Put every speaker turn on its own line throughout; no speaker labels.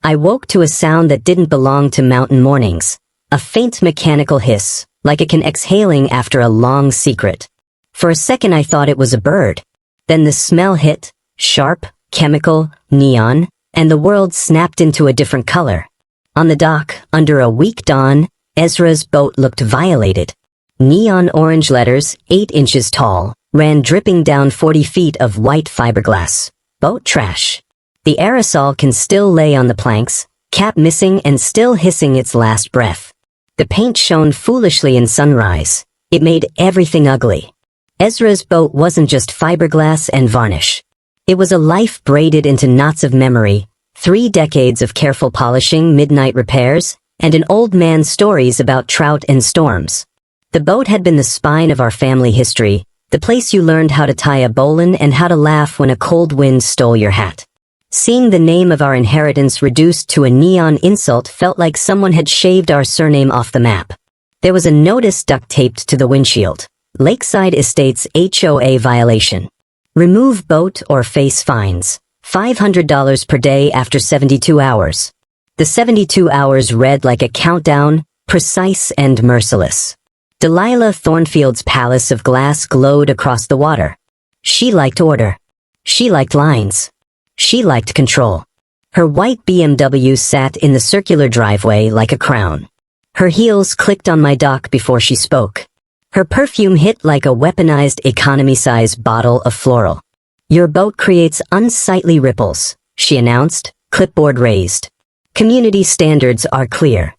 I woke to a sound that didn't belong to mountain mornings. A faint mechanical hiss, like it can exhaling after a long secret. For a second I thought it was a bird. Then the smell hit, sharp, chemical, neon, and the world snapped into a different color. On the dock, under a weak dawn, Ezra's boat looked violated. Neon orange letters, 8 inches tall, ran dripping down 40 feet of white fiberglass. Boat trash. The aerosol can still lay on the planks, cap missing and still hissing its last breath. The paint shone foolishly in sunrise. It made everything ugly. Ezra's boat wasn't just fiberglass and varnish. It was a life braided into knots of memory, 3 decades of careful polishing, midnight repairs, and an old man's stories about trout and storms. The boat had been the spine of our family history, the place you learned how to tie a bowline and how to laugh when a cold wind stole your hat. Seeing the name of our inheritance reduced to a neon insult felt like someone had shaved our surname off the map. There was a notice duct-taped to the windshield. Lakeside Estates HOA violation. Remove boat or face fines. $500 per day after 72 hours. The 72 hours read like a countdown, precise and merciless. Delilah Thornfield's palace of glass glowed across the water. She liked order. She liked lines. She liked control. Her white BMW sat in the circular driveway like a crown. Her heels clicked on my dock before she spoke. Her perfume hit like a weaponized economy-size bottle of floral. Your boat creates unsightly ripples, she announced, clipboard raised. Community standards are clear.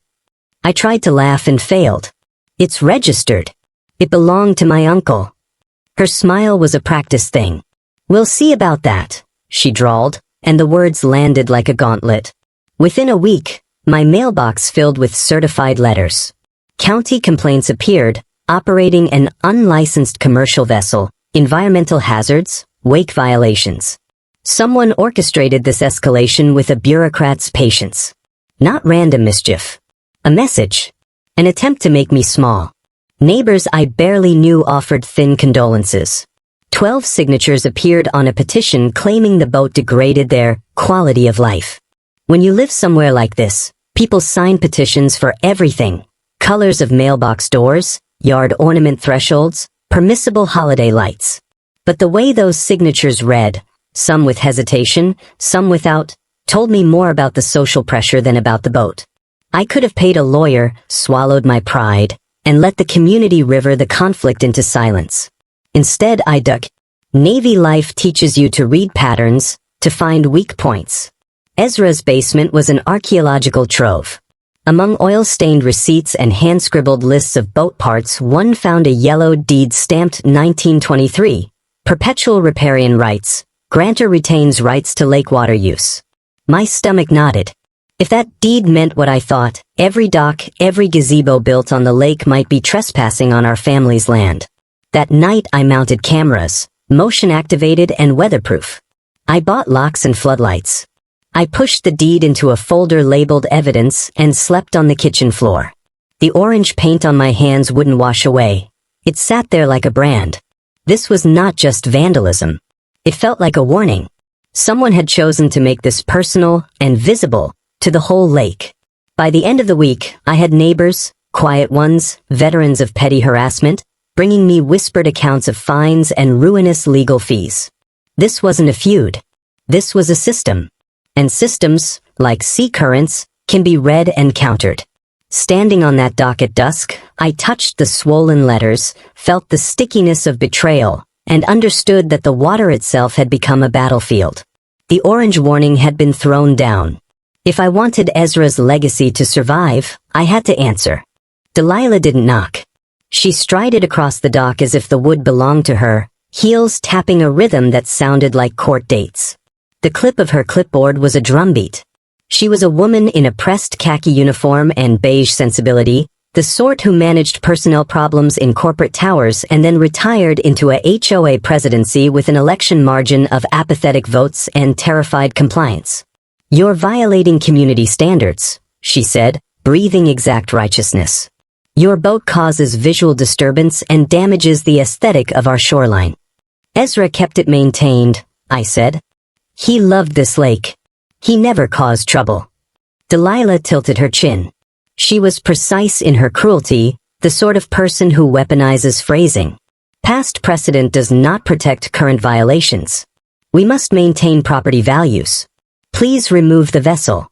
I tried to laugh and failed. It's registered. It belonged to my uncle. Her smile was a practice thing. We'll see about that, she drawled, and the words landed like a gauntlet. Within a week, my mailbox filled with certified letters. County complaints appeared, operating an unlicensed commercial vessel, environmental hazards, wake violations. Someone orchestrated this escalation with a bureaucrat's patience. Not random mischief. A message. An attempt to make me small. Neighbors I barely knew offered thin condolences. 12 signatures appeared on a petition claiming the boat degraded their quality of life. When you live somewhere like this, people sign petitions for everything. Colors of mailbox doors, yard ornament thresholds, permissible holiday lights. But the way those signatures read, some with hesitation, some without, told me more about the social pressure than about the boat. I could have paid a lawyer, swallowed my pride, and let the community river the conflict into silence. Instead, I dug. Navy life teaches you to read patterns, to find weak points. Ezra's basement was an archaeological trove. Among oil-stained receipts and hand-scribbled lists of boat parts, one found a yellow deed stamped 1923. Perpetual riparian rights. Grantor retains rights to lake water use. My stomach nodded. If that deed meant what I thought, every dock, every gazebo built on the lake might be trespassing on our family's land. That night I mounted cameras, motion-activated and weatherproof. I bought locks and floodlights. I pushed the deed into a folder labeled evidence and slept on the kitchen floor. The orange paint on my hands wouldn't wash away. It sat there like a brand. This was not just vandalism. It felt like a warning. Someone had chosen to make this personal and visible to the whole lake. By the end of the week, I had neighbors, quiet ones, veterans of petty harassment, bringing me whispered accounts of fines and ruinous legal fees. This wasn't a feud. This was a system. And systems, like sea currents, can be read and countered. Standing on that dock at dusk, I touched the swollen letters, felt the stickiness of betrayal, and understood that the water itself had become a battlefield. The orange warning had been thrown down. If I wanted Ezra's legacy to survive, I had to answer. Delilah didn't knock. She strided across the dock as if the wood belonged to her, heels tapping a rhythm that sounded like court dates. The clip of her clipboard was a drumbeat. She was a woman in a pressed khaki uniform and beige sensibility, the sort who managed personnel problems in corporate towers and then retired into a HOA presidency with an election margin of apathetic votes and terrified compliance. "You're violating community standards," she said, breathing exact righteousness. "Your boat causes visual disturbance and damages the aesthetic of our shoreline." "Ezra kept it maintained," I said. "He loved this lake. He never caused trouble." Delilah tilted her chin. She was precise in her cruelty, the sort of person who weaponizes phrasing. Past precedent does not protect current violations. We must maintain property values. Please remove the vessel.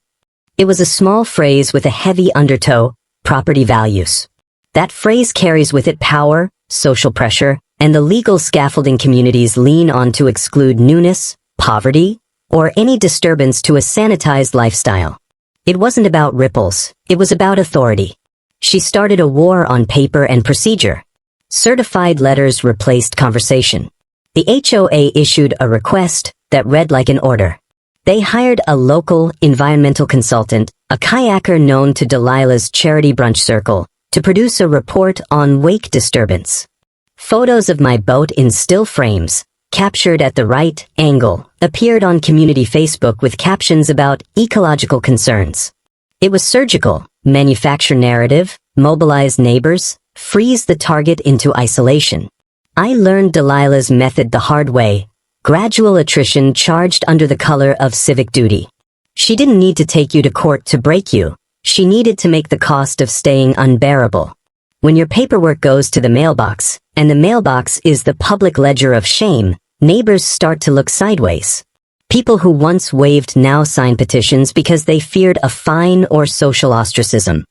It was a small phrase with a heavy undertow, property values. That phrase carries with it power, social pressure, and the legal scaffolding communities lean on to exclude newness, poverty, or any disturbance to a sanitized lifestyle. It wasn't about ripples, it was about authority. She started a war on paper and procedure. Certified letters replaced conversation. The HOA issued a request that read like an order. They hired a local environmental consultant, a kayaker known to Delilah's charity brunch circle, to produce a report on wake disturbance. Photos of my boat in still frames, captured at the right angle, appeared on community Facebook with captions about ecological concerns. It was surgical: manufacture narrative, mobilize neighbors, freeze the target into isolation. I learned Delilah's method the hard way: gradual attrition charged under the color of civic duty. She didn't need to take you to court to break you. She needed to make the cost of staying unbearable. When your paperwork goes to the mailbox, and the mailbox is the public ledger of shame, neighbors start to look sideways. People who once waved now sign petitions because they feared a fine or social ostracism.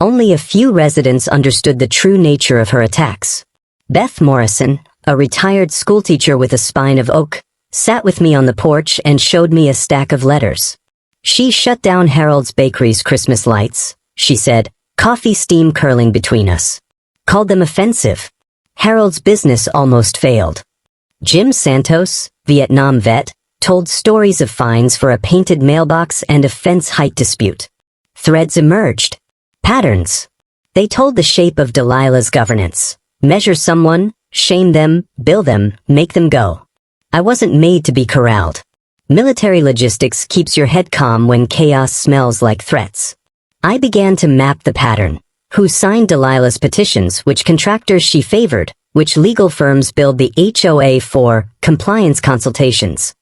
Only a few residents understood the true nature of her attacks. Beth Morrison, a retired schoolteacher with a spine of oak, sat with me on the porch and showed me a stack of letters. She shut down Harold's Bakery's Christmas lights, she said, coffee steam curling between us. Called them offensive. Harold's business almost failed. Jim Santos, Vietnam vet, told stories of fines for a painted mailbox and a fence height dispute. Threads emerged. Patterns. They told the shape of Delilah's governance. Measure someone, shame them, bill them, make them go. I wasn't made to be corralled. Military logistics keeps your head calm when chaos smells like threats. I began to map the pattern. Who signed Delilah's petitions, which contractors she favored, which legal firms billed the HOA for compliance consultations.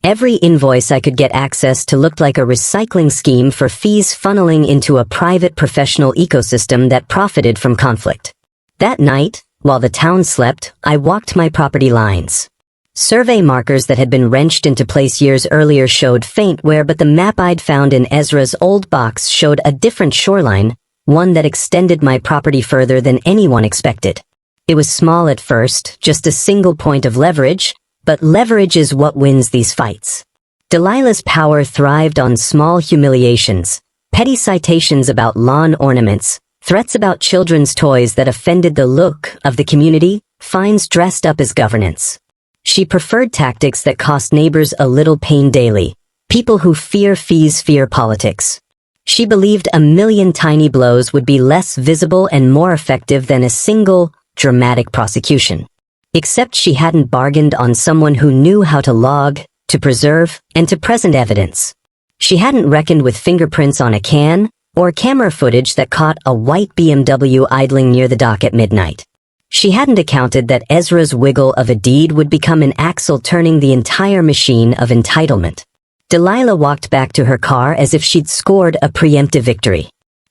Every invoice I could get access to looked like a recycling scheme for fees funneling into a private professional ecosystem that profited from conflict. That night, while the town slept, I walked my property lines. Survey markers that had been wrenched into place years earlier showed faint wear, but the map I'd found in Ezra's old box showed a different shoreline, one that extended my property further than anyone expected. It was small at first, just a single point of leverage, but leverage is what wins these fights. Delilah's power thrived on small humiliations, petty citations about lawn ornaments, threats about children's toys that offended the look of the community, fines dressed up as governance. She preferred tactics that cost neighbors a little pain daily. People who fear fees fear politics. She believed a million tiny blows would be less visible and more effective than a single, dramatic prosecution. Except she hadn't bargained on someone who knew how to log, to preserve, and to present evidence. She hadn't reckoned with fingerprints on a can, or camera footage that caught a white BMW idling near the dock at midnight. She hadn't accounted that Ezra's wiggle of a deed would become an axle turning the entire machine of entitlement. Delilah walked back to her car as if she'd scored a preemptive victory.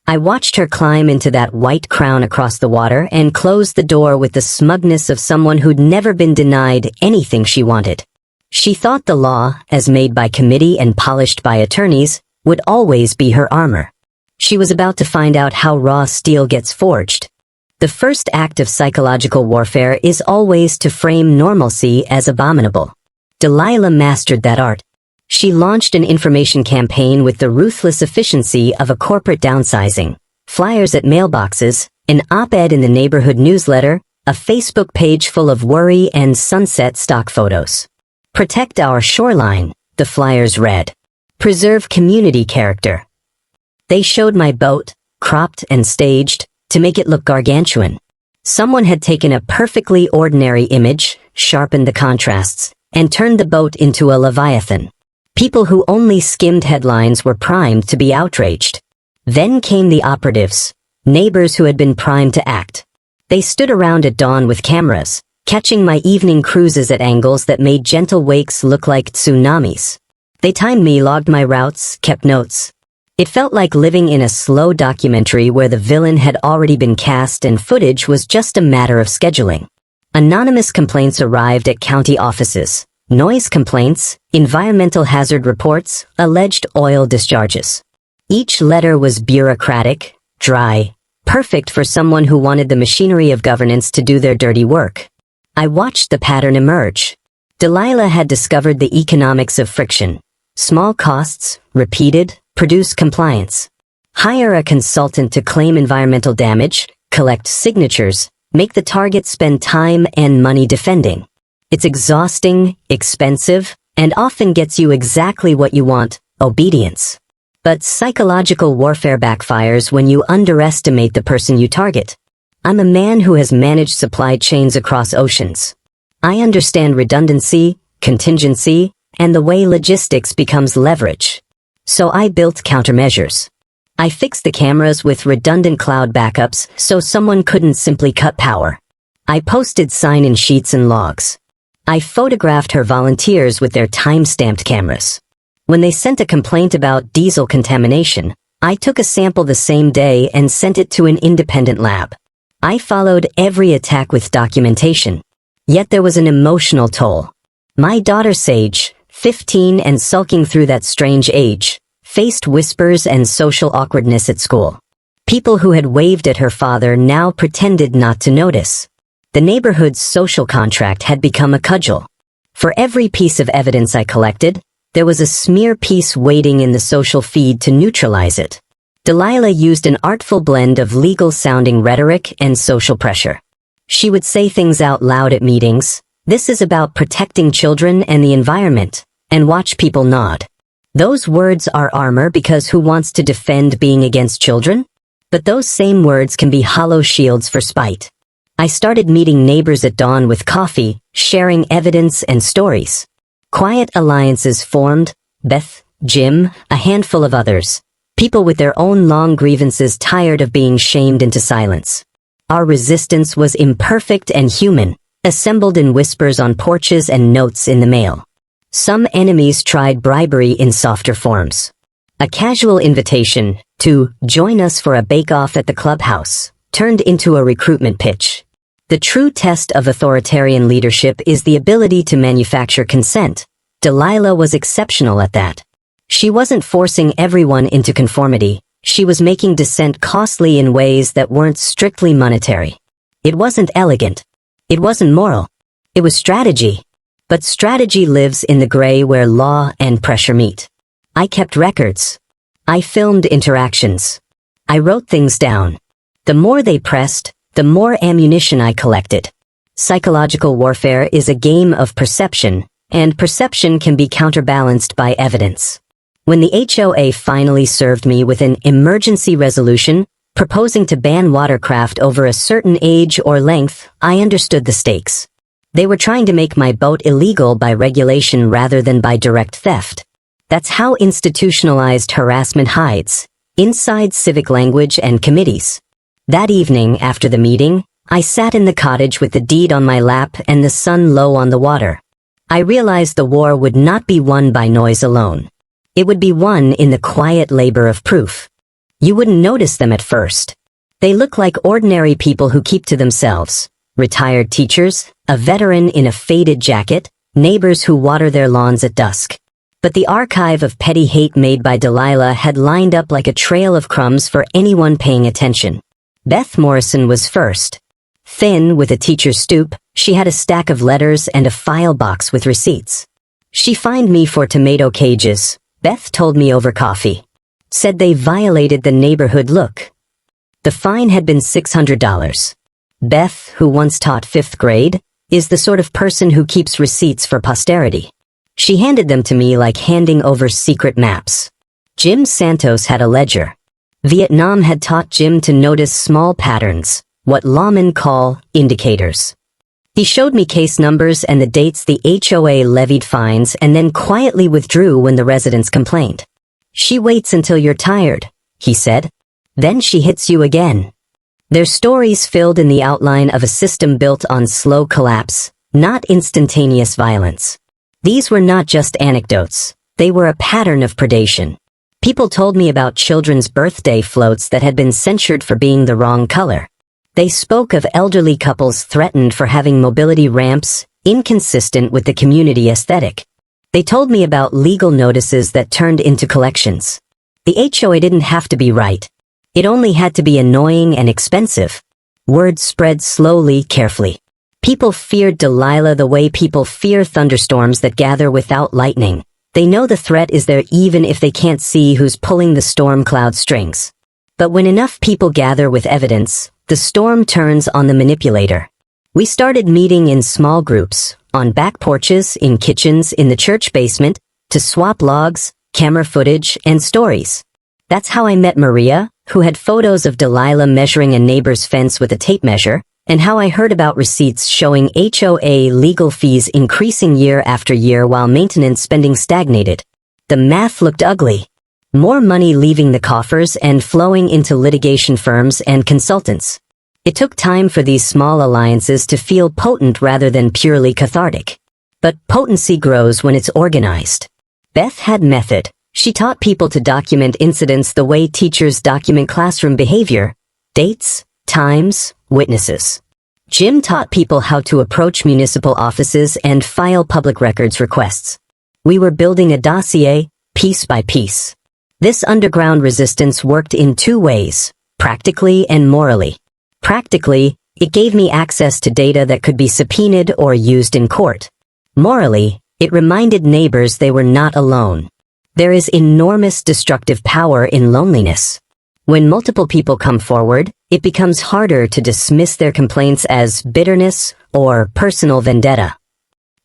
I watched her climb into that white crown across the water and close the door with the smugness of someone who'd never been denied anything she wanted. She thought the law, as made by committee and polished by attorneys, would always be her armor. She was about to find out how raw steel gets forged. The first act of psychological warfare is always to frame normalcy as abominable. Delilah mastered that art. She launched an information campaign with the ruthless efficiency of a corporate downsizing. Flyers at mailboxes, an op-ed in the neighborhood newsletter, a Facebook page full of worry and sunset stock photos. Protect our shoreline, the flyers read. Preserve community character. They showed my boat, cropped and staged, to make it look gargantuan. Someone had taken a perfectly ordinary image, sharpened the contrasts, and turned the boat into a leviathan. People who only skimmed headlines were primed to be outraged. Then came the operatives, neighbors who had been primed to act. They stood around at dawn with cameras, catching my evening cruises at angles that made gentle wakes look like tsunamis. They timed me, logged my routes, kept notes. It felt like living in a slow documentary where the villain had already been cast and footage was just a matter of scheduling. Anonymous complaints arrived at county offices. Noise complaints, environmental hazard reports, alleged oil discharges. Each letter was bureaucratic, dry, perfect for someone who wanted the machinery of governance to do their dirty work. I watched the pattern emerge. Delilah had discovered the economics of friction. Small costs, repeated, produce compliance. Hire a consultant to claim environmental damage, collect signatures, make the target spend time and money defending. It's exhausting, expensive, and often gets you exactly what you want, obedience. But psychological warfare backfires when you underestimate the person you target. I'm a man who has managed supply chains across oceans. I understand redundancy, contingency, and the way logistics becomes leverage. So I built countermeasures. I fixed the cameras with redundant cloud backups so someone couldn't simply cut power. I posted sign-in sheets and logs. I photographed her volunteers with their time-stamped cameras. When they sent a complaint about diesel contamination, I took a sample the same day and sent it to an independent lab. I followed every attack with documentation. Yet there was an emotional toll. My daughter Sage, 15 and sulking through that strange age, faced whispers and social awkwardness at school. People who had waved at her father now pretended not to notice. The neighborhood's social contract had become a cudgel. For every piece of evidence I collected, there was a smear piece waiting in the social feed to neutralize it. Delilah used an artful blend of legal-sounding rhetoric and social pressure. She would say things out loud at meetings, "This is about protecting children and the environment," and watch people nod. Those words are armor because who wants to defend being against children? But those same words can be hollow shields for spite. I started meeting neighbors at dawn with coffee, sharing evidence and stories. Quiet alliances formed, Beth, Jim, a handful of others. People with their own long grievances tired of being shamed into silence. Our resistance was imperfect and human, assembled in whispers on porches and notes in the mail. Some enemies tried bribery in softer forms. A casual invitation to join us for a bake-off at the clubhouse turned into a recruitment pitch. The true test of authoritarian leadership is the ability to manufacture consent. Delilah was exceptional at that. She wasn't forcing everyone into conformity. She was making dissent costly in ways that weren't strictly monetary. It wasn't elegant. It wasn't moral. It was strategy. But strategy lives in the gray where law and pressure meet. I kept records. I filmed interactions. I wrote things down. The more they pressed, the more ammunition I collected. Psychological warfare is a game of perception, and perception can be counterbalanced by evidence. When the HOA finally served me with an emergency resolution, proposing to ban watercraft over a certain age or length, I understood the stakes. They were trying to make my boat illegal by regulation rather than by direct theft. That's how institutionalized harassment hides, inside civic language and committees. That evening, after the meeting, I sat in the cottage with the deed on my lap and the sun low on the water. I realized the war would not be won by noise alone. It would be won in the quiet labor of proof. You wouldn't notice them at first. They look like ordinary people who keep to themselves. Retired teachers, a veteran in a faded jacket, neighbors who water their lawns at dusk. But the archive of petty hate made by Delilah had lined up like a trail of crumbs for anyone paying attention. Beth Morrison was first. Thin, with a teacher's stoop, she had a stack of letters and a file box with receipts. She fined me for tomato cages, Beth told me over coffee. Said they violated the neighborhood look. The fine had been $600. Beth, who once taught 5th grade, is the sort of person who keeps receipts for posterity. She handed them to me like handing over secret maps. Jim Santos had a ledger. Vietnam had taught Jim to notice small patterns, what lawmen call indicators. He showed me case numbers and the dates the HOA levied fines and then quietly withdrew when the residents complained. She waits until you're tired, he said. Then she hits you again. Their stories filled in the outline of a system built on slow collapse, not instantaneous violence. These were not just anecdotes. They were a pattern of predation. People told me about children's birthday floats that had been censured for being the wrong color. They spoke of elderly couples threatened for having mobility ramps inconsistent with the community aesthetic. They told me about legal notices that turned into collections. The HOA didn't have to be right. It only had to be annoying and expensive. Word spread slowly, carefully. People feared Delilah the way people fear thunderstorms that gather without lightning. They know the threat is there even if they can't see who's pulling the storm cloud strings. But when enough people gather with evidence, the storm turns on the manipulator. We started meeting in small groups, on back porches, in kitchens, in the church basement, to swap logs, camera footage, and stories. That's how I met Maria, who had photos of Delilah measuring a neighbor's fence with a tape measure, and how I heard about receipts showing HOA legal fees increasing year after year while maintenance spending stagnated. The math looked ugly. More money leaving the coffers and flowing into litigation firms and consultants. It took time for these small alliances to feel potent rather than purely cathartic. But potency grows when it's organized. Beth had method. She taught people to document incidents the way teachers document classroom behavior: dates, times, witnesses. Jim taught people how to approach municipal offices and file public records requests. We were building a dossier, piece by piece. This underground resistance worked in two ways, practically and morally. Practically, it gave me access to data that could be subpoenaed or used in court. Morally, it reminded neighbors they were not alone. There is enormous destructive power in loneliness. When multiple people come forward, it becomes harder to dismiss their complaints as bitterness or personal vendetta.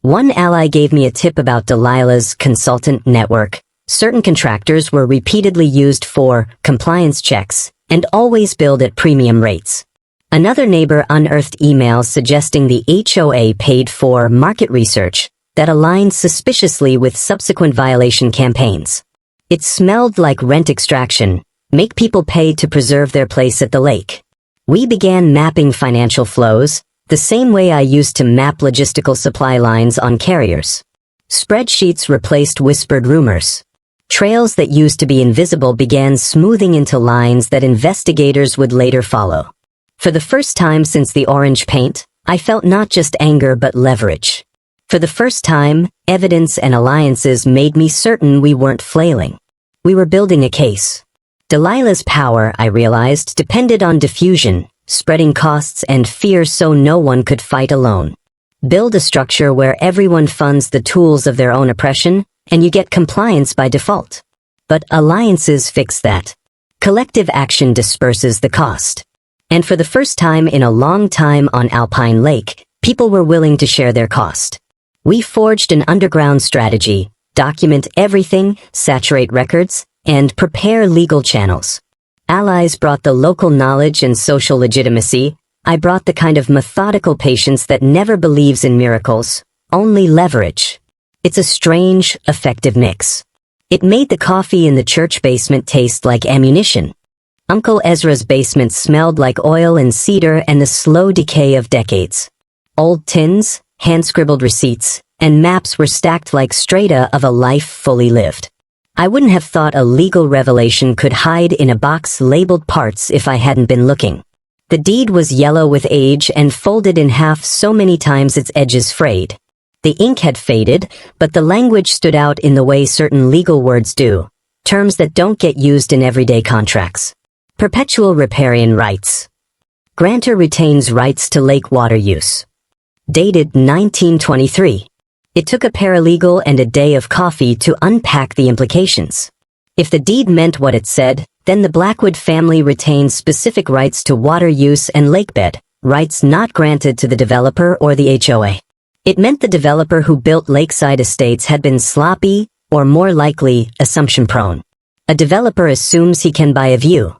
One ally gave me a tip about Delilah's consultant network. Certain contractors were repeatedly used for compliance checks and always billed at premium rates. Another neighbor unearthed emails suggesting the HOA paid for market research that aligned suspiciously with subsequent violation campaigns. It smelled like rent extraction, make people pay to preserve their place at the lake. We began mapping financial flows, the same way I used to map logistical supply lines on carriers. Spreadsheets replaced whispered rumors. Trails that used to be invisible began smoothing into lines that investigators would later follow. For the first time since the orange paint, I felt not just anger but leverage. For the first time, evidence and alliances made me certain we weren't flailing. We were building a case. Delilah's power, I realized, depended on diffusion, spreading costs and fear so no one could fight alone. Build a structure where everyone funds the tools of their own oppression, and you get compliance by default. But alliances fix that. Collective action disperses the cost. And for the first time in a long time on Alpine Lake, people were willing to share their cost. We forged an underground strategy, document everything, saturate records, and prepare legal channels. Allies brought the local knowledge and social legitimacy. I brought the kind of methodical patience that never believes in miracles, only leverage. It's a strange, effective mix. It made the coffee in the church basement taste like ammunition. Uncle Ezra's basement smelled like oil and cedar and the slow decay of decades. Old tins, hand-scribbled receipts, and maps were stacked like strata of a life fully lived. I wouldn't have thought a legal revelation could hide in a box labeled parts if I hadn't been looking. The deed was yellow with age and folded in half so many times its edges frayed. The ink had faded, but the language stood out in the way certain legal words do, terms that don't get used in everyday contracts. Perpetual riparian rights. Grantor retains rights to lake water use. Dated 1923. It took a paralegal and a day of coffee to unpack the implications. If the deed meant what it said, then the Blackwood family retained specific rights to water use and lakebed, rights not granted to the developer or the HOA. It meant the developer who built lakeside estates had been sloppy, or more likely, assumption-prone. A developer assumes he can buy a view.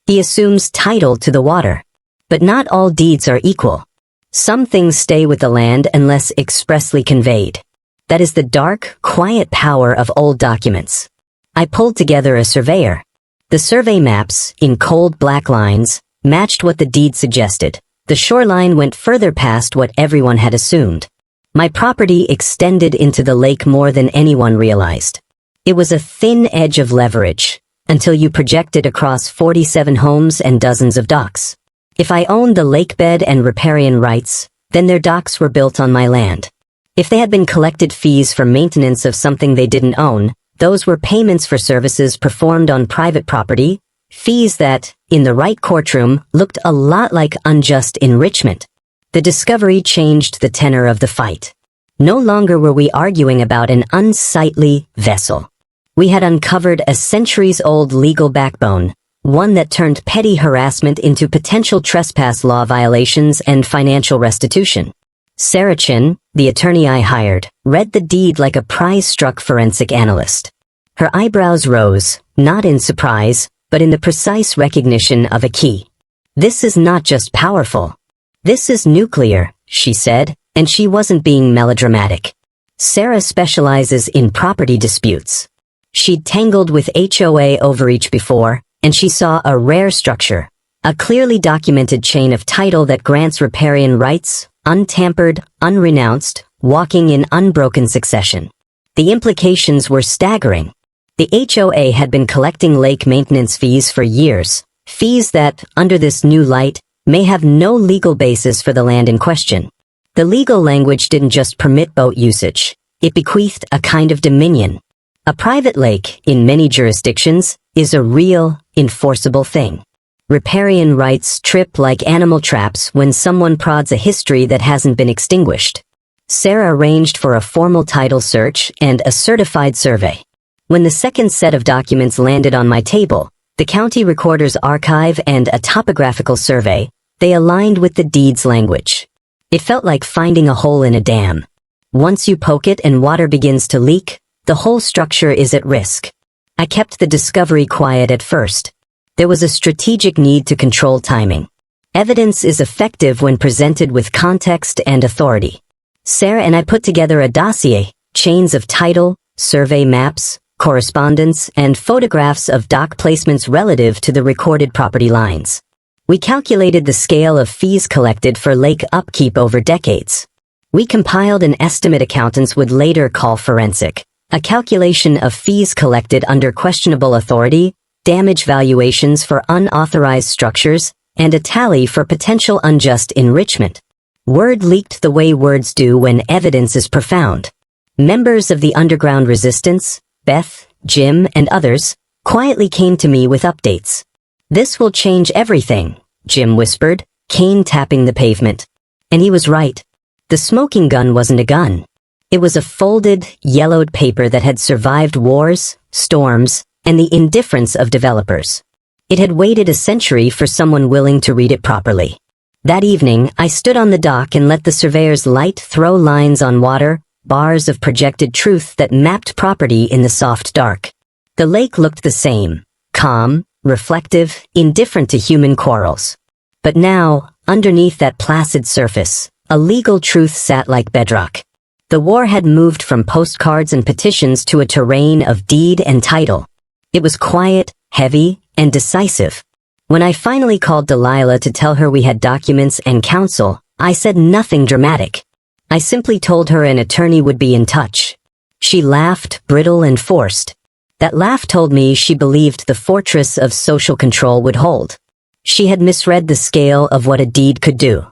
He assumes title to the water. But not all deeds are equal. Some things stay with the land unless expressly conveyed. That is the dark, quiet power of old documents. I pulled together a surveyor. The survey maps, in cold black lines, matched what the deed suggested. The shoreline went further past what everyone had assumed. My property extended into the lake more than anyone realized. It was a thin edge of leverage, until you project it across 47 homes and dozens of docks. If I owned the lakebed and riparian rights, then their docks were built on my land. If they had been collected fees for maintenance of something they didn't own, those were payments for services performed on private property, fees that, in the right courtroom, looked a lot like unjust enrichment. The discovery changed the tenor of the fight. No longer were we arguing about an unsightly vessel. We had uncovered a centuries-old legal backbone, one that turned petty harassment into potential trespass law violations and financial restitution. Sarah Chin, the attorney I hired, read the deed like a prize-struck forensic analyst. Her eyebrows rose, not in surprise, but in the precise recognition of a key. "This is not just powerful. This is nuclear," she said, and she wasn't being melodramatic. Sarah specializes in property disputes. She'd tangled with HOA overreach before, and she saw a rare structure, a clearly documented chain of title that grants riparian rights, untampered, unrenounced, walking in unbroken succession. The implications were staggering. The HOA had been collecting lake maintenance fees for years, fees that, under this new light, may have no legal basis for the land in question. The legal language didn't just permit boat usage, it bequeathed a kind of dominion. A private lake, in many jurisdictions, is a real, enforceable thing. Riparian rights trip like animal traps when someone prods a history that hasn't been extinguished. Sarah arranged for a formal title search and a certified survey. When the second set of documents landed on my table, the county recorder's archive and a topographical survey, they aligned with the deed's language. It felt like finding a hole in a dam. Once you poke it and water begins to leak, the whole structure is at risk. I kept the discovery quiet at first. There was a strategic need to control timing. Evidence is effective when presented with context and authority. Sarah and I put together a dossier, chains of title, survey maps, correspondence, and photographs of dock placements relative to the recorded property lines. We calculated the scale of fees collected for lake upkeep over decades. We compiled an estimate accountants would later call forensic, a calculation of fees collected under questionable authority, damage valuations for unauthorized structures, and a tally for potential unjust enrichment. Word leaked the way words do when evidence is profound. Members of the underground resistance, Beth, Jim, and others, quietly came to me with updates. "This will change everything," Jim whispered, cane tapping the pavement. And he was right. The smoking gun wasn't a gun. It was a folded, yellowed paper that had survived wars, storms, and the indifference of developers. It had waited a century for someone willing to read it properly. That evening, I stood on the dock and let the surveyor's light throw lines on water, bars of projected truth that mapped property in the soft dark. The lake looked the same, calm, reflective, indifferent to human quarrels. But now, underneath that placid surface, a legal truth sat like bedrock. The war had moved from postcards and petitions to a terrain of deed and title. It was quiet, heavy, and decisive. When I finally called Delilah to tell her we had documents and counsel, I said nothing dramatic. I simply told her an attorney would be in touch. She laughed, brittle and forced. That laugh told me she believed the fortress of social control would hold. She had misread the scale of what a deed could do.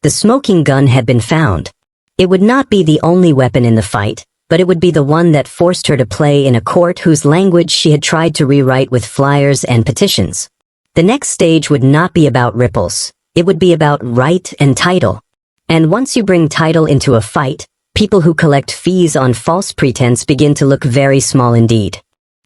The smoking gun had been found. It would not be the only weapon in the fight, but it would be the one that forced her to play in a court whose language she had tried to rewrite with flyers and petitions. The next stage would not be about ripples. It would be about right and title. And once you bring title into a fight, people who collect fees on false pretense begin to look very small indeed.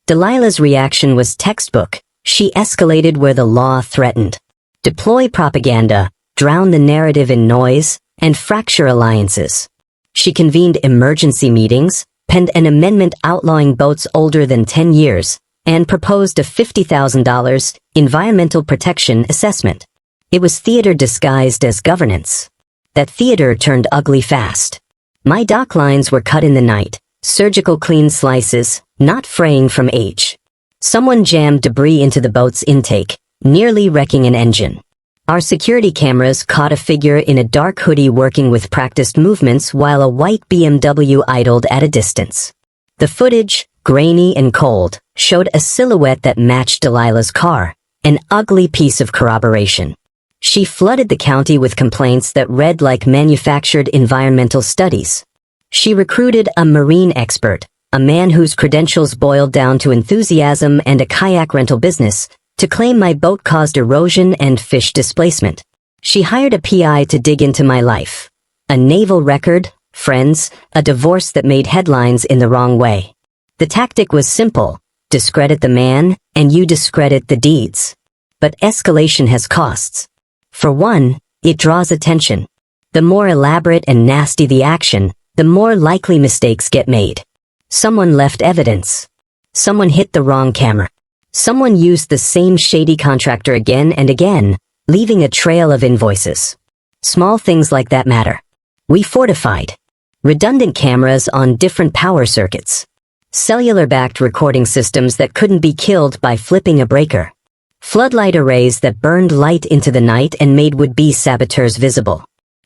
Delilah's reaction was textbook. She escalated where the law threatened. Deploy propaganda, drown the narrative in noise, and fracture alliances. She convened emergency meetings, penned an amendment outlawing boats older than 10 years, and proposed a $50,000 environmental protection assessment. It was theater disguised as governance. That theater turned ugly fast. My dock lines were cut in the night, surgical clean slices, not fraying from age. Someone jammed debris into the boat's intake, nearly wrecking an engine. Our security cameras caught a figure in a dark hoodie working with practiced movements while a white BMW idled at a distance. The footage, grainy and cold, showed a silhouette that matched Delilah's car, an ugly piece of corroboration. She flooded the county with complaints that read like manufactured environmental studies. She recruited a marine expert, a man whose credentials boiled down to enthusiasm and a kayak rental business, to claim my boat caused erosion and fish displacement. She hired a PI to dig into my life. A naval record, friends, a divorce that made headlines in the wrong way. The tactic was simple: discredit the man, and you discredit the deeds. But escalation has costs. For one, it draws attention. The more elaborate and nasty the action, the more likely mistakes get made. Someone left evidence. Someone hit the wrong camera. Someone used the same shady contractor again and again, leaving a trail of invoices. Small things like that matter. We fortified. Redundant cameras on different power circuits. Cellular-backed recording systems that couldn't be killed by flipping a breaker. Floodlight arrays that burned light into the night and made would-be saboteurs visible.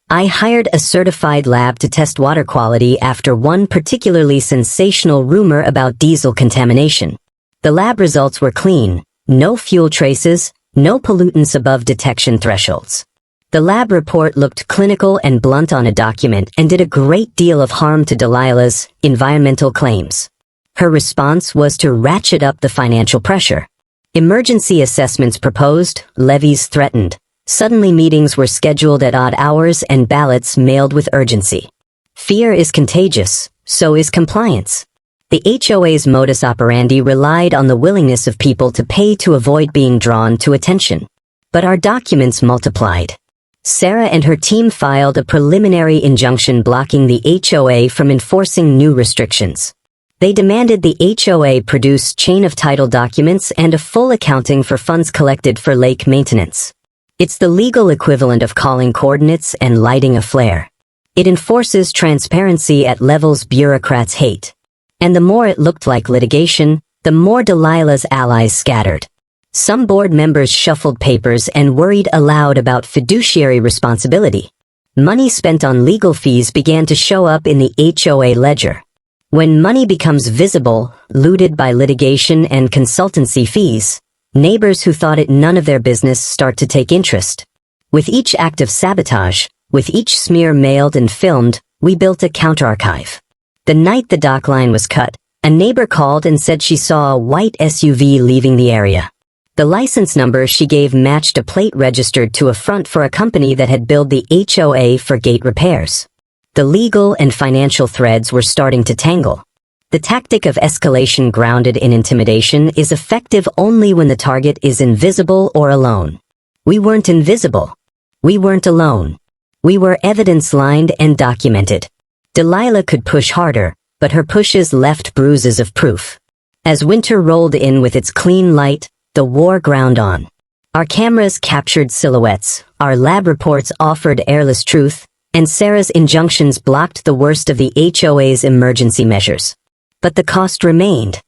I hired a certified lab to test water quality after one particularly sensational rumor about diesel contamination. The lab results were clean, no fuel traces, no pollutants above detection thresholds. The lab report looked clinical and blunt on a document and did a great deal of harm to Delilah's environmental claims. Her response was to ratchet up the financial pressure. Emergency assessments proposed, levies threatened. Suddenly meetings were scheduled at odd hours and ballots mailed with urgency. Fear is contagious, so is compliance. The HOA's modus operandi relied on the willingness of people to pay to avoid being drawn to attention. But our documents multiplied. Sarah and her team filed a preliminary injunction blocking the HOA from enforcing new restrictions. They demanded the HOA produce chain of title documents and a full accounting for funds collected for lake maintenance. It's the legal equivalent of calling coordinates and lighting a flare. It enforces transparency at levels bureaucrats hate. And the more it looked like litigation, the more Delilah's allies scattered. Some board members shuffled papers and worried aloud about fiduciary responsibility. Money spent on legal fees began to show up in the HOA ledger. When money becomes visible, looted by litigation and consultancy fees, neighbors who thought it none of their business start to take interest. With each act of sabotage, with each smear mailed and filmed, we built a counter-archive. The night the dock line was cut, a neighbor called and said she saw a white SUV leaving the area. The license number she gave matched a plate registered to a front for a company that had billed the HOA for gate repairs. The legal and financial threads were starting to tangle. The tactic of escalation grounded in intimidation is effective only when the target is invisible or alone. We weren't invisible. We weren't alone. We were evidence-lined and documented. Delilah could push harder, but her pushes left bruises of proof. As winter rolled in with its clean light, the war ground on. Our cameras captured silhouettes, our lab reports offered airless truth, and Sarah's injunctions blocked the worst of the HOA's emergency measures. But the cost remained.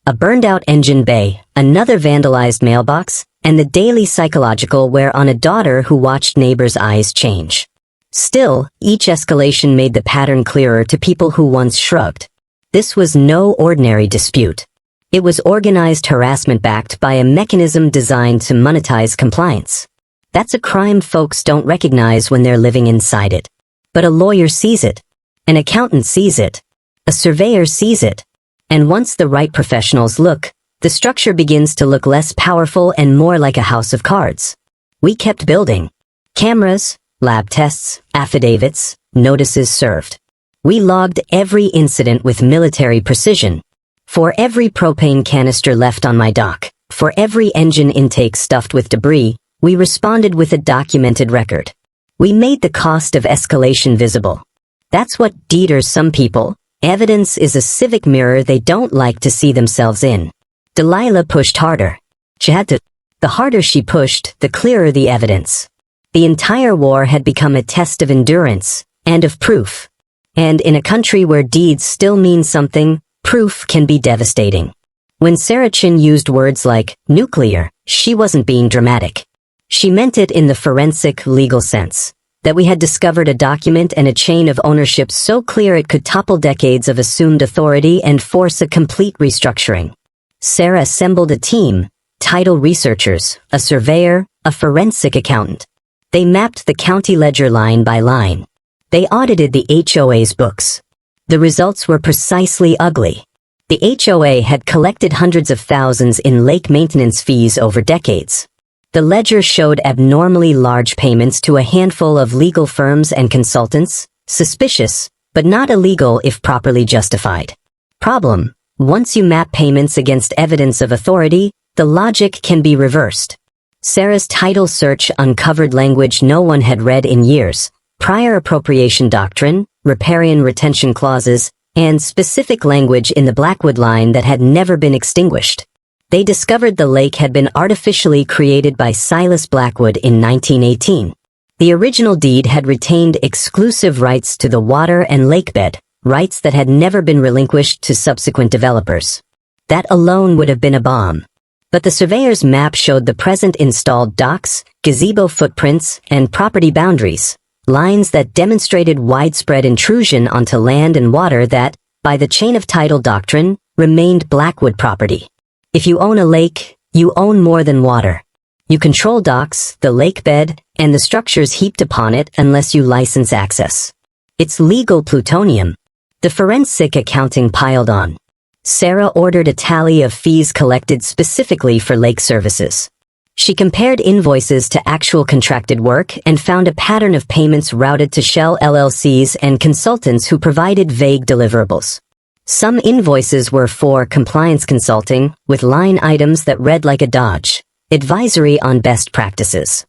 A burned-out engine bay, another vandalized mailbox, and the daily psychological wear on a daughter who watched neighbors' eyes change. Still, each escalation made the pattern clearer to people who once shrugged. This was no ordinary dispute. It was organized harassment backed by a mechanism designed to monetize compliance. That's a crime folks don't recognize when they're living inside it. But a lawyer sees it. An accountant sees it. A surveyor sees it. And once the right professionals look, the structure begins to look less powerful and more like a house of cards. We kept building. Cameras, lab tests, affidavits, notices served. We logged every incident with military precision. For every propane canister left on my dock, for every engine intake stuffed with debris, we responded with a documented record. We made the cost of escalation visible. That's what deters some people. Evidence is a civic mirror they don't like to see themselves in. Delilah pushed harder. She had to. The harder she pushed, the clearer the evidence. The entire war had become a test of endurance, and of proof. And in a country where deeds still mean something, proof can be devastating. When Sarah Chin used words like nuclear, she wasn't being dramatic. She meant it in the forensic, legal sense. That we had discovered a document and a chain of ownership so clear it could topple decades of assumed authority and force a complete restructuring. Sarah assembled a team, title researchers, a surveyor, a forensic accountant. They mapped the county ledger line by line. They audited the HOA's books. The results were precisely ugly. The HOA had collected hundreds of thousands in lake maintenance fees over decades. The ledger showed abnormally large payments to a handful of legal firms and consultants, suspicious, but not illegal if properly justified. Problem: once you map payments against evidence of authority, the logic can be reversed. Sarah's title search uncovered language no one had read in years: prior appropriation doctrine, riparian retention clauses, and specific language in the Blackwood line that had never been extinguished. They discovered the lake had been artificially created by Silas Blackwood in 1918. The original deed had retained exclusive rights to the water and lakebed, rights that had never been relinquished to subsequent developers. That alone would have been a bomb. But the surveyor's map showed the present installed docks, gazebo footprints, and property boundaries, lines that demonstrated widespread intrusion onto land and water that, by the chain of title doctrine, remained Blackwood property. If you own a lake, you own more than water. You control docks, the lake bed, and the structures heaped upon it unless you license access. It's legal plutonium. The forensic accounting piled on. Sarah ordered a tally of fees collected specifically for lake services. She compared invoices to actual contracted work and found a pattern of payments routed to shell LLCs and consultants who provided vague deliverables. Some invoices were for compliance consulting, with line items that read like a dodge, advisory on best practices.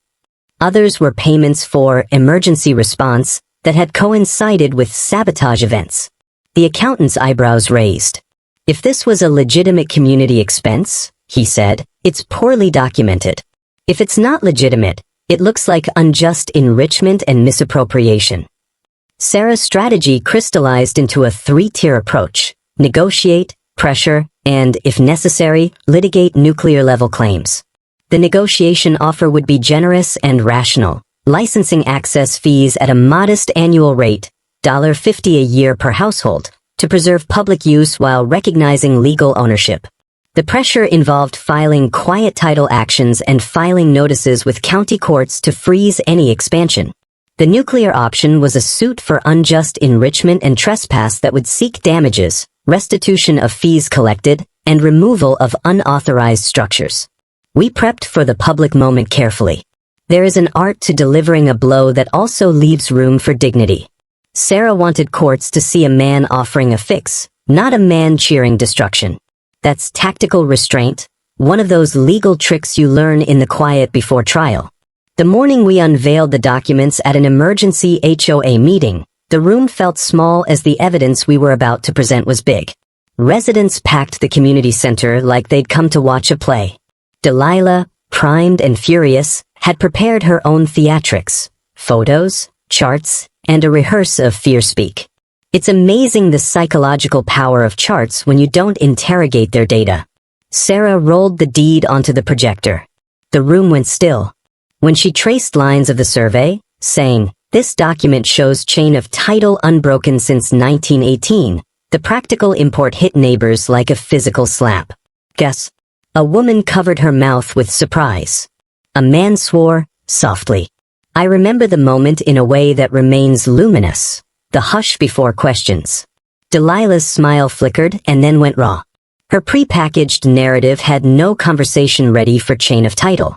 Others were payments for emergency response that had coincided with sabotage events. The accountant's eyebrows raised. If this was a legitimate community expense, he said, it's poorly documented. If it's not legitimate, it looks like unjust enrichment and misappropriation. Sarah's strategy crystallized into a three-tier approach: negotiate, pressure, and, if necessary, litigate nuclear-level claims. The negotiation offer would be generous and rational, licensing access fees at a modest annual rate, $50 a year per household, to preserve public use while recognizing legal ownership. The pressure involved filing quiet title actions and filing notices with county courts to freeze any expansion. The nuclear option was a suit for unjust enrichment and trespass that would seek damages, restitution of fees collected, and removal of unauthorized structures. We prepped for the public moment carefully. There is an art to delivering a blow that also leaves room for dignity. Sarah wanted courts to see a man offering a fix, not a man cheering destruction. That's tactical restraint, one of those legal tricks you learn in the quiet before trial. The morning we unveiled the documents at an emergency HOA meeting, the room felt small as the evidence we were about to present was big. Residents packed the community center like they'd come to watch a play. Delilah, primed and furious, had prepared her own theatrics, photos, charts, and a rehearse of fear speak. It's amazing the psychological power of charts when you don't interrogate their data. Sarah rolled the deed onto the projector. The room went still. When she traced lines of the survey, saying, "This document shows chain of title unbroken since 1918, the practical import hit neighbors like a physical slap. Guess. A woman covered her mouth with surprise. A man swore, softly. I remember the moment in a way that remains luminous, the hush before questions. Delilah's smile flickered and then went raw. Her prepackaged narrative had no conversation ready for chain of title.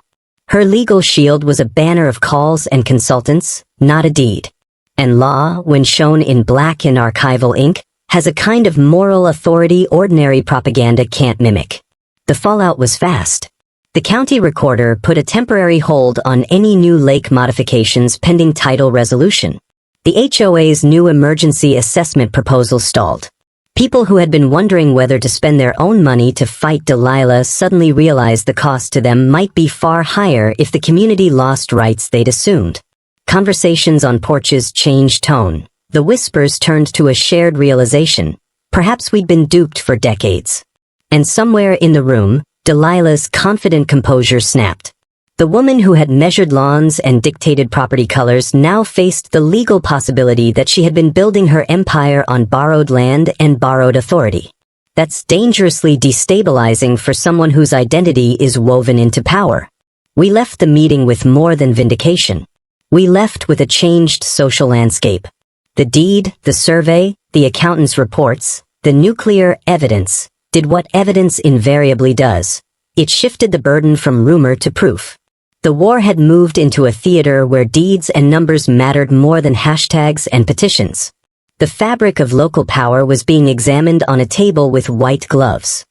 Her legal shield was a banner of calls and consultants, not a deed. And law, when shown in black and archival ink, has a kind of moral authority ordinary propaganda can't mimic. The fallout was fast. The county recorder put a temporary hold on any new lake modifications pending title resolution. The HOA's new emergency assessment proposal stalled. People who had been wondering whether to spend their own money to fight Delilah suddenly realized the cost to them might be far higher if the community lost rights they'd assumed. Conversations on porches changed tone. The whispers turned to a shared realization. Perhaps we'd been duped for decades. And somewhere in the room, Delilah's confident composure snapped. The woman who had measured lawns and dictated property colors now faced the legal possibility that she had been building her empire on borrowed land and borrowed authority. That's dangerously destabilizing for someone whose identity is woven into power. We left the meeting with more than vindication. We left with a changed social landscape. The deed, the survey, the accountant's reports, the nuclear evidence did what evidence invariably does. It shifted the burden from rumor to proof. The war had moved into a theater where deeds and numbers mattered more than hashtags and petitions. The fabric of local power was being examined on a table with white gloves.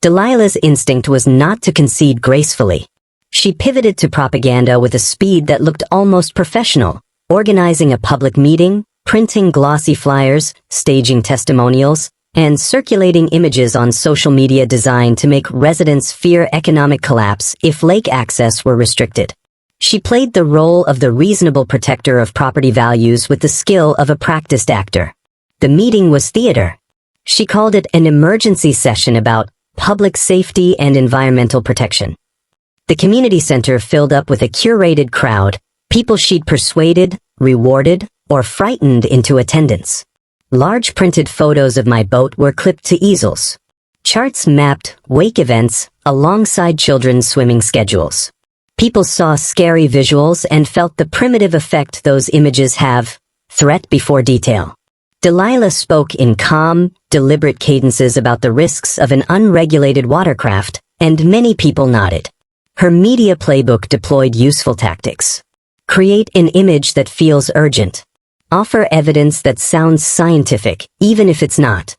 Delilah's instinct was not to concede gracefully. She pivoted to propaganda with a speed that looked almost professional, organizing a public meeting, printing glossy flyers, staging testimonials, and circulating images on social media designed to make residents fear economic collapse if lake access were restricted. She played the role of the reasonable protector of property values with the skill of a practiced actor. The meeting was theater. She called it an emergency session about public safety and environmental protection. The community center filled up with a curated crowd, people she'd persuaded, rewarded, or frightened into attendance. Large printed photos of my boat were clipped to easels. Charts mapped wake events alongside children's swimming schedules. People saw scary visuals and felt the primitive effect those images have, threat before detail. Delilah spoke in calm, deliberate cadences about the risks of an unregulated watercraft, and many people nodded. Her media playbook deployed useful tactics. Create an image that feels urgent. Offer evidence that sounds scientific, even if it's not.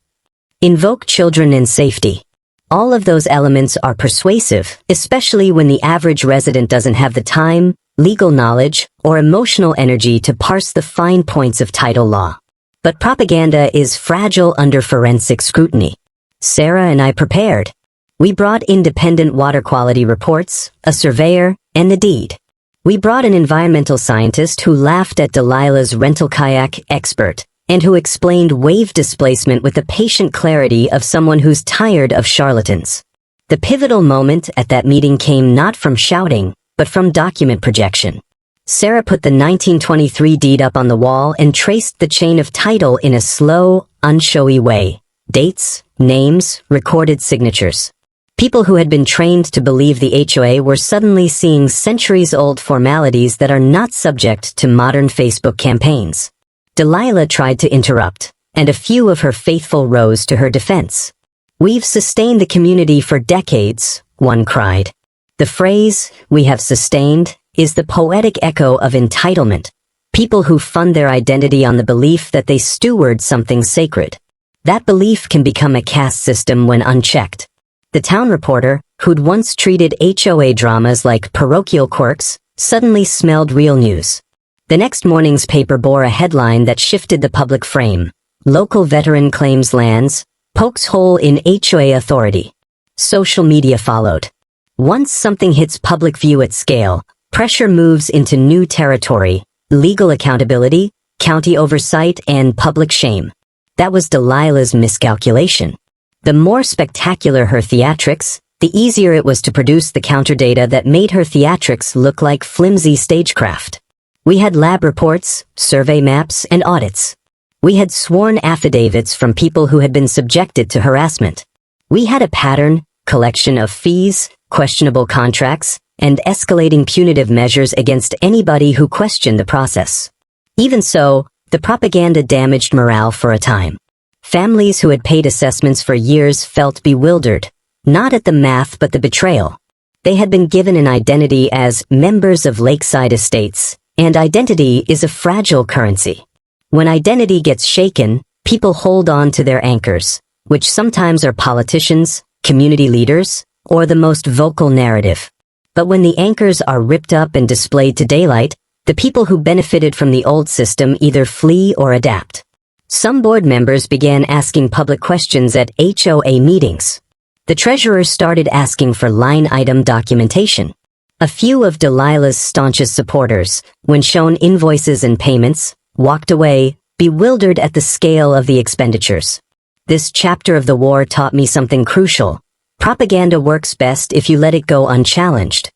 Invoke children and safety. All of those elements are persuasive, especially when the average resident doesn't have the time, legal knowledge, or emotional energy to parse the fine points of title law. But propaganda is fragile under forensic scrutiny. Sarah and I prepared. We brought independent water quality reports, a surveyor, and the deed. We brought an environmental scientist who laughed at Delilah's rental kayak expert and who explained wave displacement with the patient clarity of someone who's tired of charlatans. The pivotal moment at that meeting came not from shouting, but from document projection. Sarah put the 1923 deed up on the wall and traced the chain of title in a slow, unshowy way. Dates, names, recorded signatures. People who had been trained to believe the HOA were suddenly seeing centuries-old formalities that are not subject to modern Facebook campaigns. Delilah tried to interrupt, and a few of her faithful rose to her defense. "We've sustained the community for decades," one cried. The phrase, "we have sustained," is the poetic echo of entitlement. People who fund their identity on the belief that they steward something sacred. That belief can become a caste system when unchecked. The town reporter, who'd once treated HOA dramas like parochial quirks, suddenly smelled real news. The next morning's paper bore a headline that shifted the public frame. Local veteran claims lands, pokes hole in HOA authority. Social media followed. Once something hits public view at scale, pressure moves into new territory: legal accountability, county oversight, and public shame. That was Delilah's miscalculation. The more spectacular her theatrics, the easier it was to produce the counterdata that made her theatrics look like flimsy stagecraft. We had lab reports, survey maps, and audits. We had sworn affidavits from people who had been subjected to harassment. We had a pattern, collection of fees, questionable contracts, and escalating punitive measures against anybody who questioned the process. Even so, the propaganda damaged morale for a time. Families who had paid assessments for years felt bewildered, not at the math but the betrayal. They had been given an identity as members of lakeside estates, and identity is a fragile currency. When identity gets shaken, people hold on to their anchors, which sometimes are politicians, community leaders, or the most vocal narrative. But when the anchors are ripped up and displayed to daylight, the people who benefited from the old system either flee or adapt. Some board members began asking public questions at HOA meetings. The treasurer started asking for line item documentation. A few of Delilah's staunchest supporters, when shown invoices and payments, walked away, bewildered at the scale of the expenditures. This chapter of the war taught me something crucial. Propaganda works best if you let it go unchallenged.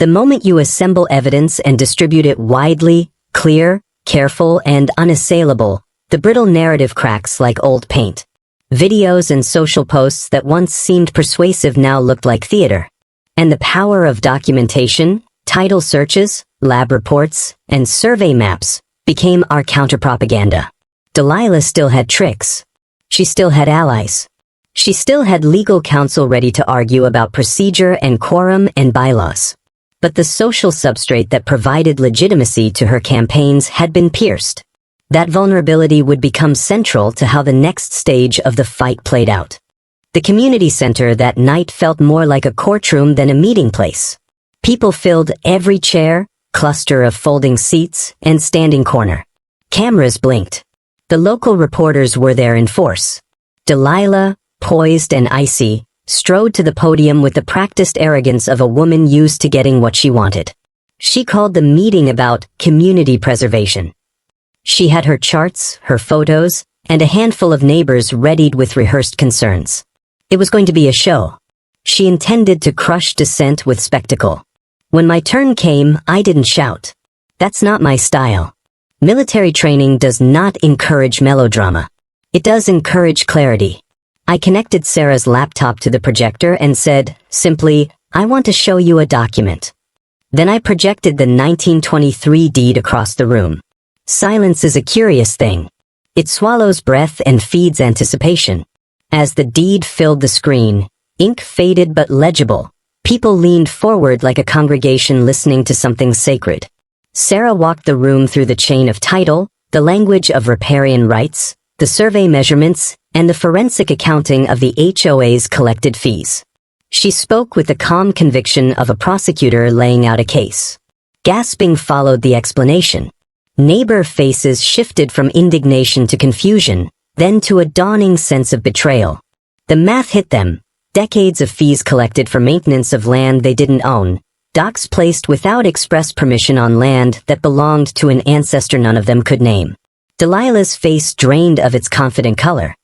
The moment you assemble evidence and distribute it widely, clear, careful, and unassailable, the brittle narrative cracks like old paint. Videos and social posts that once seemed persuasive now looked like theater. And the power of documentation, title searches, lab reports, and survey maps became our counterpropaganda. Delilah still had tricks. She still had allies. She still had legal counsel ready to argue about procedure and quorum and bylaws. But the social substrate that provided legitimacy to her campaigns had been pierced. That vulnerability would become central to how the next stage of the fight played out. The community center that night felt more like a courtroom than a meeting place. People filled every chair, cluster of folding seats, and standing corner. Cameras blinked. The local reporters were there in force. Delilah, poised and icy, strode to the podium with the practiced arrogance of a woman used to getting what she wanted. She called the meeting about community preservation. She had her charts, her photos, and a handful of neighbors readied with rehearsed concerns. It was going to be a show. She intended to crush dissent with spectacle. When my turn came, I didn't shout. That's not my style. Military training does not encourage melodrama. It does encourage clarity. I connected Sarah's laptop to the projector and said, simply, I want to show you a document. Then I projected the 1923 deed across the room. Silence is a curious thing. It swallows breath and feeds anticipation. As the deed filled the screen, ink faded but legible. People leaned forward like a congregation listening to something sacred. Sarah walked the room through the chain of title, the language of riparian rights, the survey measurements, and the forensic accounting of the HOA's collected fees. She spoke with the calm conviction of a prosecutor laying out a case. Gasping followed the explanation. Neighbor faces shifted from indignation to confusion, then to a dawning sense of betrayal. The math hit them. Decades of fees collected for maintenance of land they didn't own. Docks placed without express permission on land that belonged to an ancestor none of them could name. Delilah's face drained of its confident color.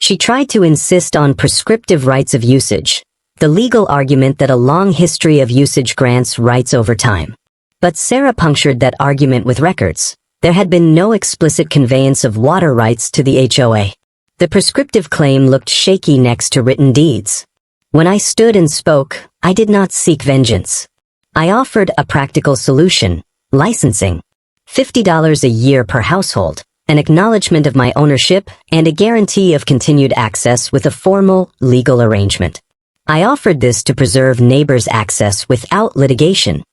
She tried to insist on prescriptive rights of usage, the legal argument that a long history of usage grants rights over time. But Sarah punctured that argument with records. There had been no explicit conveyance of water rights to the HOA. The prescriptive claim looked shaky next to written deeds. When I stood and spoke, I did not seek vengeance. I offered a practical solution, licensing. $50 a year per household, an acknowledgement of my ownership, and a guarantee of continued access with a formal, legal arrangement. I offered this to preserve neighbors' access without litigation.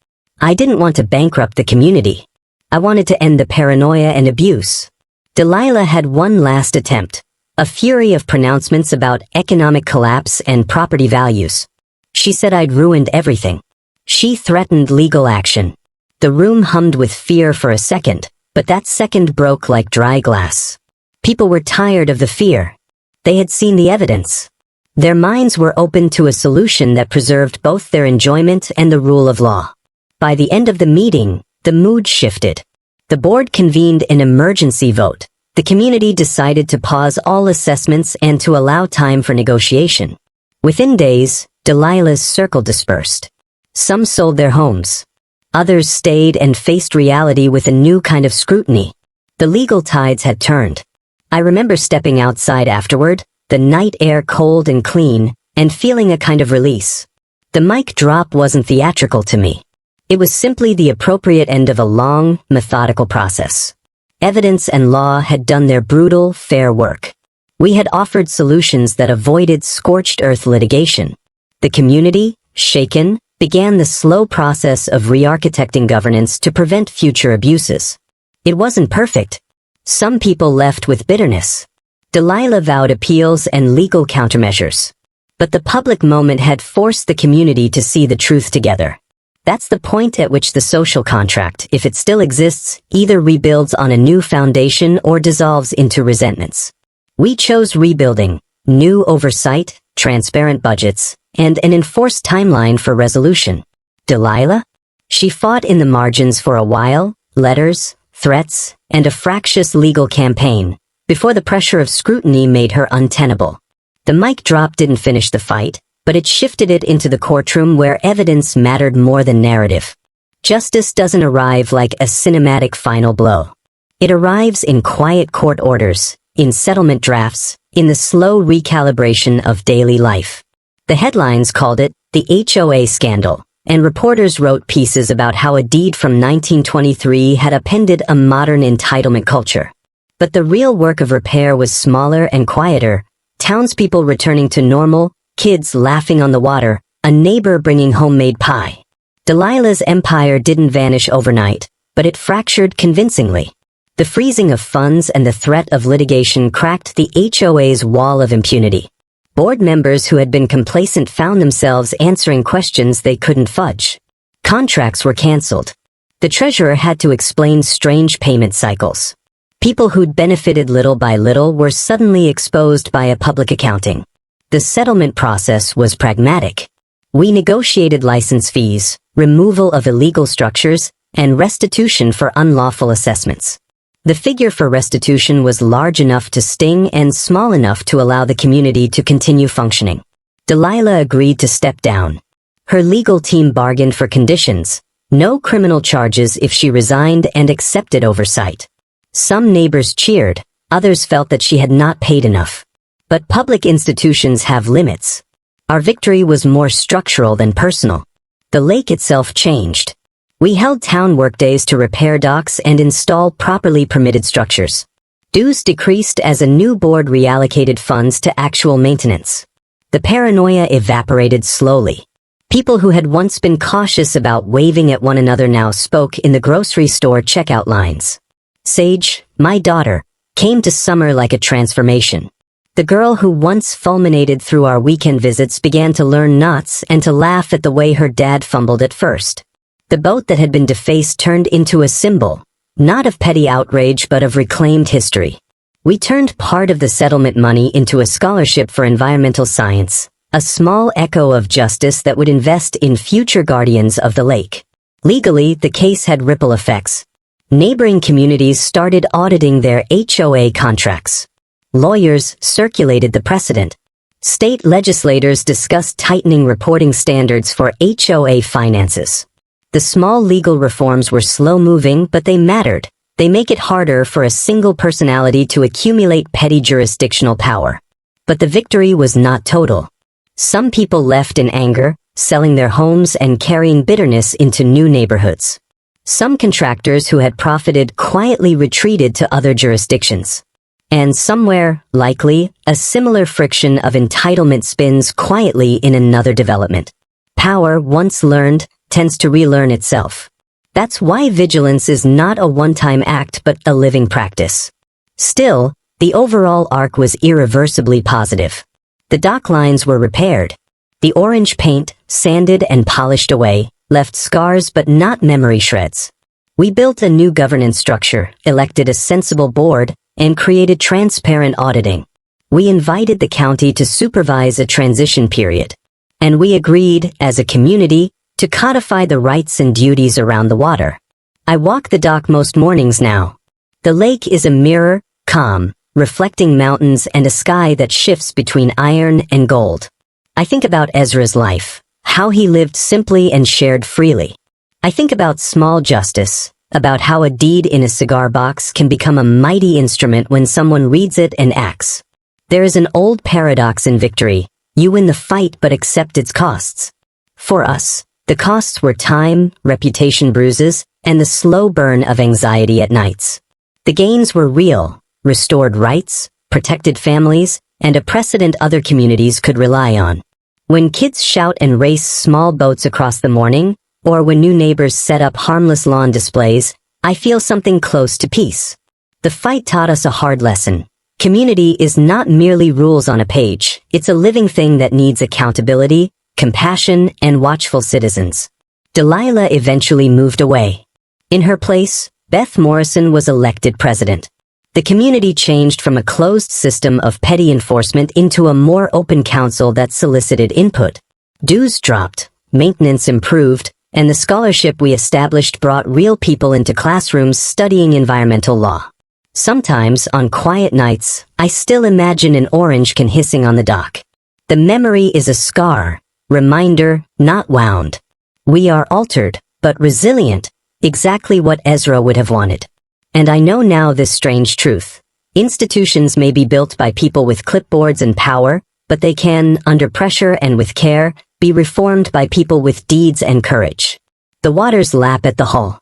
I didn't want to bankrupt the community. I wanted to end the paranoia and abuse. Delilah had one last attempt, a fury of pronouncements about economic collapse and property values. She said I'd ruined everything. She threatened legal action. The room hummed with fear for a second, but that second broke like dry glass. People were tired of the fear. They had seen the evidence. Their minds were open to a solution that preserved both their enjoyment and the rule of law. By the end of the meeting, the mood shifted. The board convened an emergency vote. The community decided to pause all assessments and to allow time for negotiation. Within days, Delilah's circle dispersed. Some sold their homes. Others stayed and faced reality with a new kind of scrutiny. The legal tides had turned. I remember stepping outside afterward, the night air cold and clean, and feeling a kind of release. The mic drop wasn't theatrical to me. It was simply the appropriate end of a long, methodical process. Evidence and law had done their brutal, fair work. We had offered solutions that avoided scorched earth litigation. The community, shaken, began the slow process of re-architecting governance to prevent future abuses. It wasn't perfect. Some people left with bitterness. Delilah vowed appeals and legal countermeasures. But the public moment had forced the community to see the truth together. That's the point at which the social contract, if it still exists, either rebuilds on a new foundation or dissolves into resentments. We chose rebuilding, new oversight, transparent budgets, and an enforced timeline for resolution. Delilah? She fought in the margins for a while, letters, threats, and a fractious legal campaign, before the pressure of scrutiny made her untenable. The mic drop didn't finish the fight, but it shifted it into the courtroom where evidence mattered more than narrative. Justice doesn't arrive like a cinematic final blow. It arrives in quiet court orders, in settlement drafts, in the slow recalibration of daily life. The headlines called it the HOA scandal, and reporters wrote pieces about how a deed from 1923 had upended a modern entitlement culture. But the real work of repair was smaller and quieter, townspeople returning to normal, kids laughing on the water, a neighbor bringing homemade pie. Delilah's empire didn't vanish overnight, but it fractured convincingly. The freezing of funds and the threat of litigation cracked the HOA's wall of impunity. Board members who had been complacent found themselves answering questions they couldn't fudge. Contracts were canceled. The treasurer had to explain strange payment cycles. People who'd benefited little by little were suddenly exposed by a public accounting. The settlement process was pragmatic. We negotiated license fees, removal of illegal structures, and restitution for unlawful assessments. The figure for restitution was large enough to sting and small enough to allow the community to continue functioning. Delilah agreed to step down. Her legal team bargained for conditions, no criminal charges if she resigned and accepted oversight. Some neighbors cheered, others felt that she had not paid enough. But public institutions have limits. Our victory was more structural than personal. The lake itself changed. We held town workdays to repair docks and install properly permitted structures. Dues decreased as a new board reallocated funds to actual maintenance. The paranoia evaporated slowly. People who had once been cautious about waving at one another now spoke in the grocery store checkout lines. Sage, my daughter, came to summer like a transformation. The girl who once fulminated through our weekend visits began to learn knots and to laugh at the way her dad fumbled at first. The boat that had been defaced turned into a symbol, not of petty outrage but of reclaimed history. We turned part of the settlement money into a scholarship for environmental science, a small echo of justice that would invest in future guardians of the lake. Legally, the case had ripple effects. Neighboring communities started auditing their HOA contracts. Lawyers circulated the precedent. State legislators discussed tightening reporting standards for HOA finances. The small legal reforms were slow-moving, but they mattered. They make it harder for a single personality to accumulate petty jurisdictional power. But the victory was not total. Some people left in anger, selling their homes and carrying bitterness into new neighborhoods. Some contractors who had profited quietly retreated to other jurisdictions. And somewhere, likely, a similar friction of entitlement spins quietly in another development. Power, once learned, tends to relearn itself. That's why vigilance is not a one-time act but a living practice. Still, the overall arc was irreversibly positive. The dock lines were repaired. The orange paint, sanded and polished away, left scars but not memory shreds. We built a new governance structure, elected a sensible board, and created transparent auditing. We invited the county to supervise a transition period. And we agreed, as a community, to codify the rights and duties around the water. I walk the dock most mornings now. The lake is a mirror, calm, reflecting mountains and a sky that shifts between iron and gold. I think about Ezra's life, how he lived simply and shared freely. I think about small justice, about how a deed in a cigar box can become a mighty instrument when someone reads it and acts. There is an old paradox in victory. You win the fight but accept its costs. For us, the costs were time, reputation bruises, and the slow burn of anxiety at nights. The gains were real, restored rights, protected families, and a precedent other communities could rely on. When kids shout and race small boats across the morning, or when new neighbors set up harmless lawn displays, I feel something close to peace. The fight taught us a hard lesson. Community is not merely rules on a page, it's a living thing that needs accountability, compassion, and watchful citizens. Delilah eventually moved away. In her place, Beth Morrison was elected president. The community changed from a closed system of petty enforcement into a more open council that solicited input. Dues dropped, maintenance improved, and the scholarship we established brought real people into classrooms studying environmental law. Sometimes, on quiet nights, I still imagine an orange can hissing on the dock. The memory is a scar, reminder, not wound. We are altered, but resilient, exactly what Ezra would have wanted. And I know now this strange truth. Institutions may be built by people with clipboards and power, but they can, under pressure and with care, be reformed by people with deeds and courage. The waters lap at the hull.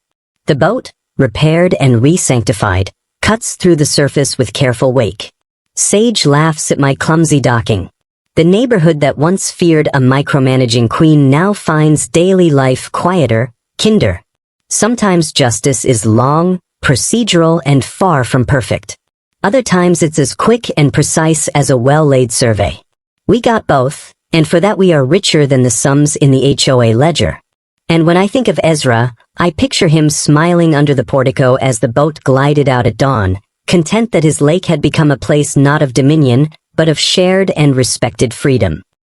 The boat, repaired and re-sanctified, cuts through the surface with careful wake. Sage laughs at my clumsy docking. The neighborhood that once feared a micromanaging queen now finds daily life quieter, kinder. Sometimes justice is long, procedural, and far from perfect. Other times it's as quick and precise as a well-laid survey. We got both, and for that we are richer than the sums in the HOA ledger. And when I think of Ezra, I picture him smiling under the portico as the boat glided out at dawn, content that his lake had become a place not of dominion, but of shared and respected freedom.